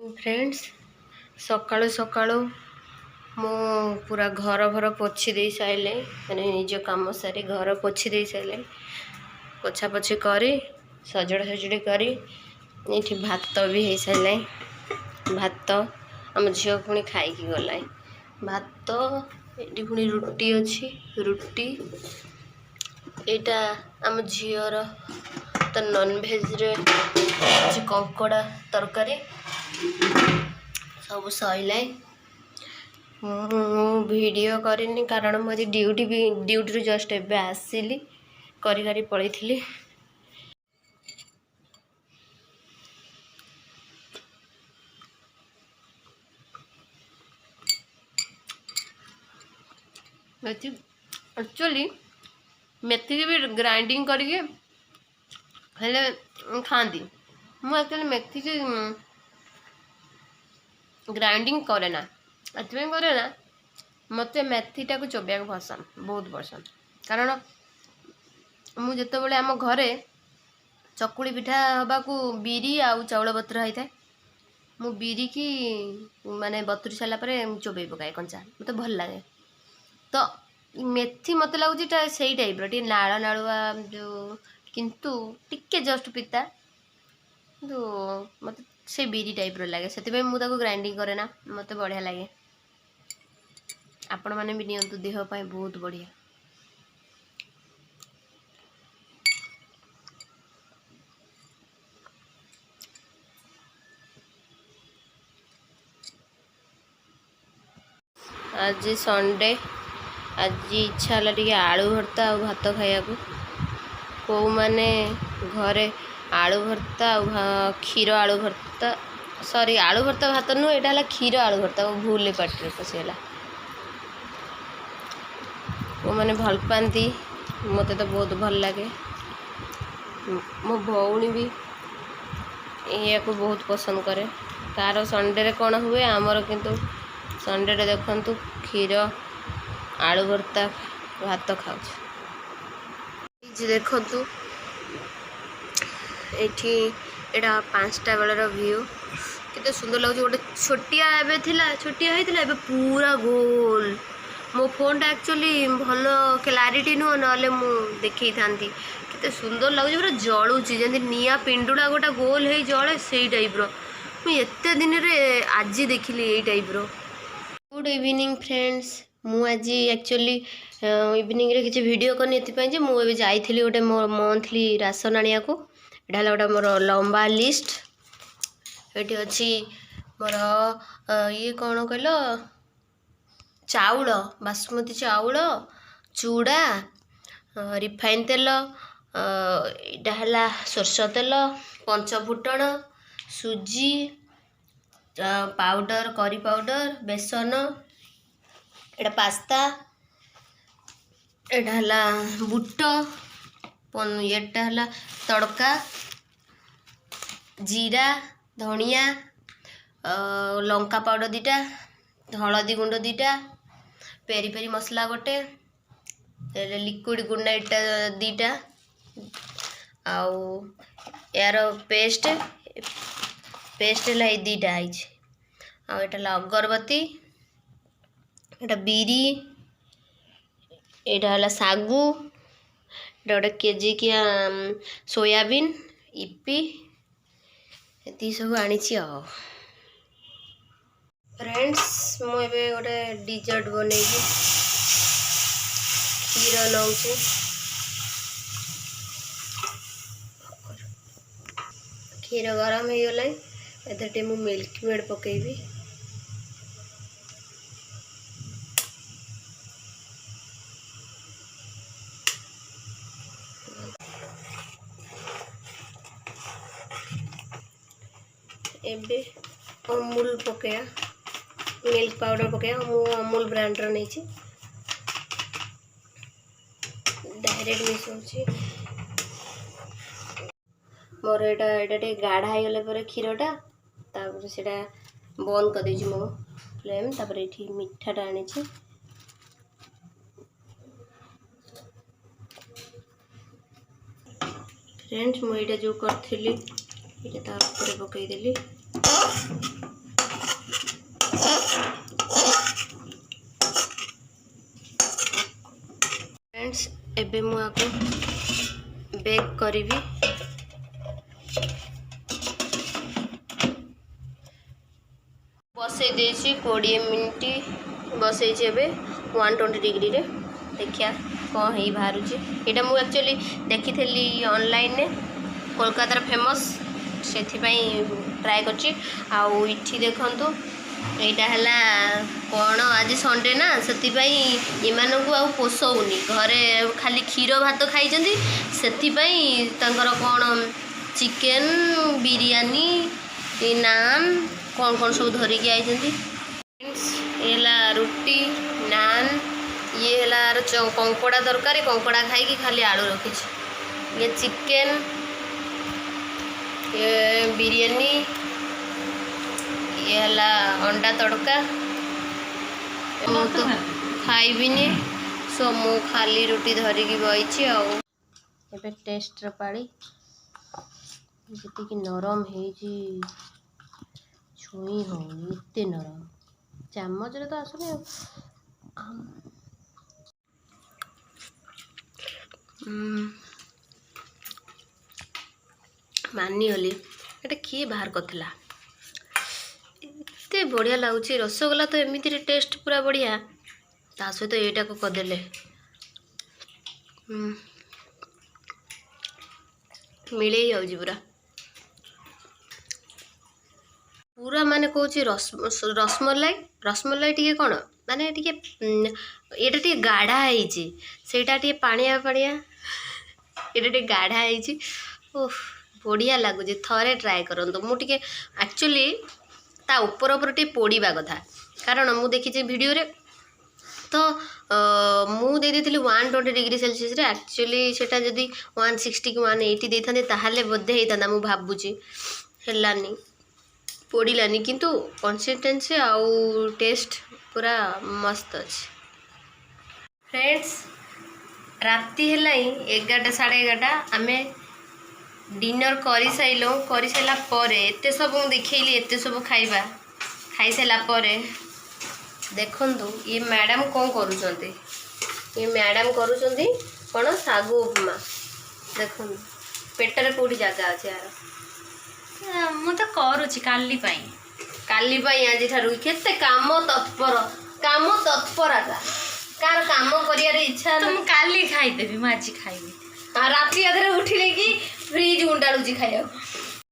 Friends सकाळु सकाळु मु पूरा घर भर पोछि दे साइले माने निज काम सारी घर पोछि दे साइले पोछा पोछि करी सजड़ा सजड़ी करी ये भात भी हो सारे भात आम झील पुणी खाई गला भात ये पुणी रुटी अच्छी रुटी यहाँ आम झीर तो नॉनवेज रे कंकड़ा तरकारी सब सैला वीडियो करनी कारण मुझे ड्यूटी जस्ट एबे आसिली करी करी पड़े थी एक्चुअली मेथी भी ग्राइंडिंग करके खाती मुझे मेथी की ग्राइंडिंग करे ना करे ना मत मेथीटा को चोबिया पसंद बहुत पसंद कारण मुझे आम घरे चकुली पिठा हवाकू बिरी आउ चाउल बतर होता है मु बिरी की माने बतुरी सारापर चोबई पकाए कंचा मत भल लगे तो मेथी मत लगुच से टाइप नाड़ नाड़ुआ जो किंतु टिके जस्ट पिता किंतु मत से बिरी टाइप लगे से मुझे ग्राइंडिंग करे ना मत बढ़िया लगे आपण मैंने भी नियंतु देह पाए बहुत बढ़िया। आज संडे आज इच्छा है आलू भर्ता और भात खाया को माने घरे आलू भर्ता क्षीर आलू भर्ता सॉरी आलू भर्ता भात नुह यहाँ क्षीर आलू भर्ता भूल पार्टी पशिगला वो मैंने भल पाती मत तो बहुत भल लगे मो भौणी भी या को बहुत पसंद करे कार संडे रे कौन हुए आमर किंतु संडे रे देखंतु क्षीर आलू भर्ता भात खाऊ देखंतु एठी एटा 5टा बेलर व्यू कितने सुंदर लगुच गोटे छोटिया एबे थिला छोटिया होइतिला एबे पूरा गोल मो फोन एक्चुअली भल क्लारिटी नुह ना मु देखई थांती कितने सुंदर लगुच पूरा जलुची जमी निया पिंडुड़ा गोटा गोल है जले से टाइप मुझे दिन रे आज देखिली ये टाइप गुड इवनिंग फ्रेंड्स मु आज एक्चुअली इवनिंग रे किसी वीडियो करनी ये मुझे जाइली गोटे मोर मंथली राशन आनिया को यहाँ गोटे मोर लंबा लिस्ट ये अच्छी मोर ये कौन कहल चाउल बासमती चाउल चूड़ा रिफाइन तेल यहाँ सोरष तेल पंचफुटण सुजी पाउडर करी पाउडर बेसन एटा पास्ता एटा बुट एटा है तड़का जीरा धनिया लंका पाउडर 2टा हलदी गुंड 2टा पेरी पेरी मसला गोटे लिक्विड गुड नाइट 2टा आउ यार पेस्ट पेस्ट है 2टा आई आटा अगरबत्ती एटा बिरी एटा सागु एटा गोटे केजी किया सोयाबीन इपी ये सब आनी फ्रेंड्स मुझे गोटे डिजर्ट बन क्षीर नौ क्षीर गरम हो गला एते मु मिल्क मेड पकेबी एबे अमूल पकया मिल्क पाउडर पकया मु अमूल ब्रांडर नहीं डायरेक्ट मिसाऊँ मोर ये गाढ़ा हो गला क्षीरटा तापर से बंद कर दीजिए मो फ्लेम तापर ये मिठाटा आनी फ्रेंड्स मुझे जो करी ये पकईदेली एबे मु आको बेक करी बसई 20 मिनिट बसई 120 डिग्री रे देखिया कौन है बाहर यहाँ मुझे एक्चुअली देखी थी ऑनलाइन ने कोलकातार फेमस से ट्राए कर देखु यहाँ है कौन आज संडे ना से इमानू आ पोषौनी घरे खाली क्षीर भात खाई कौन चिकेन बिरयानी नान कौन कौन सब धरिकी आई रुटी नान ये है कंकड़ा तरकारी कंकड़ा खाई खाली आलू रखी ये चिकेन ये बिरयानी ये है अंडा तड़का मु तो खाइबिनी सो मु खाली रुटी धरिकी बही आबे टेस्ट पाड़ी जी नरम है छुई हो एते नरम चामच तो आसुनी मानिगली एटा किए बाहर करथिला एते बढ़िया लगुच रसगोला तो एमती टेस्ट पूरा बढ़िया ता सहित एटा को करदेले मिले ही जाऊँ पूरा पूरा माने कौच रसमलाई रसमलाई टी कौन माने टी एटा टी गाढ़ा है पानिया पानिया एटा टी गाढ़ा है ओह बढ़िया लगुच थरे ट्राए करंतु मुझे एक्चुअली ता ऊपर ऊपर टी पोड़ा कथा कारण मु देखी वीडियो रे तो मु दे देती 120 डिग्री सेल्सियस रे एक्चुअली सेटा जदी 160 कि 180 दे थाने ताहाले बोधे हेता मु भाबुची हेलानी पोड़ानी किंतु कंसिस्टेंसी आउ टेस्ट पूरा मस्त अच्छे फ्रेंड्स राति है 11 साढ़े 11 आम डिनर कर सारा पर एत सब देखली एत सब खाइबा खाई सारा देखु ये मैडम कौन करुँच ये मैडम करुँच कौन सागु उपमा देखु पेटर कौटी जगह अच्छे यार मु तो करुची काली आज केते काम तत्पर कार काम करियार इच्छा तो मु काली खाइदेवी मु आज खाइबी राति अधरे उठिले कि फ्रिज गुंडाळुची खाइया